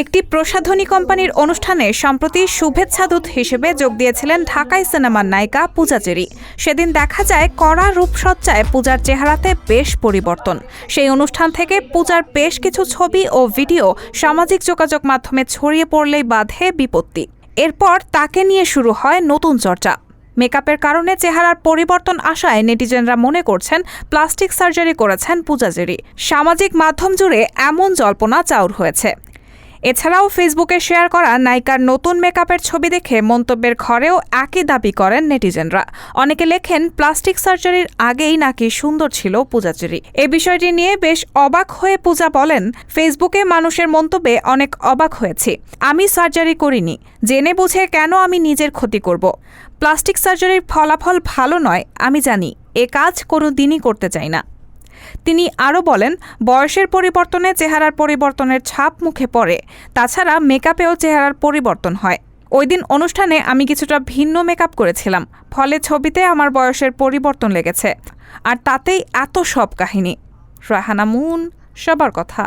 একটি প্রসাধনী কোম্পানির অনুষ্ঠানে সম্প্রতি শুভেচ্ছাদূত হিসেবে যোগ দিয়েছিলেন ঢাকাই সিনেমার নায়িকা পূজা চেরি। সেদিন দেখা যায় কড়া রূপসজ্জায় পূজার চেহারাতে বেশ পরিবর্তন। সেই অনুষ্ঠান থেকে পূজার বেশ কিছু ছবি ও ভিডিও সামাজিক যোগাযোগ মাধ্যমে ছড়িয়ে পড়লেই বাধে বিপত্তি। এরপর তাকে নিয়ে শুরু হয় নতুন চর্চা। মেকআপের কারণে চেহারার পরিবর্তন আসায় নেটিজেনরা মনে করছেন প্লাস্টিক সার্জারি করেছেন পূজা চেরি। সামাজিক মাধ্যম জুড়ে এমন জল্পনা চাউর হয়েছে। এছাড়াও ফেসবুকে শেয়ার করা নায়িকার নতুন মেকআপের ছবি দেখে মন্তব্যের ঘরেও একই দাবি করেন নেটিজেনরা। অনেকে লেখেন প্লাস্টিক সার্জারির আগেই নাকি সুন্দর ছিল পূজা চেরি। এ বিষয়টি নিয়ে বেশ অবাক হয়ে পূজা বলেন, ফেসবুকে মানুষের মন্তব্যে অনেক অবাক হয়েছি। আমি সার্জারি করিনি, জেনে বুঝে কেন আমি নিজের ক্ষতি করব। প্লাস্টিক সার্জারির ফলাফল ভালো নয় আমি জানি, এ কাজ কোনো দিনই করতে চাই না। তিনি আরও বলেন, বয়সের পরিবর্তনে চেহারার পরিবর্তনের ছাপ মুখে পড়ে, তাছাড়া মেকআপেও চেহারার পরিবর্তন হয়। ওই দিন অনুষ্ঠানে আমি কিছুটা ভিন্ন মেকআপ করেছিলাম, ফলে ছবিতে আমার বয়সের পরিবর্তন লেগেছে, আর তাতেই এত সব কাহিনী। রাহানা মুন, সবার কথা।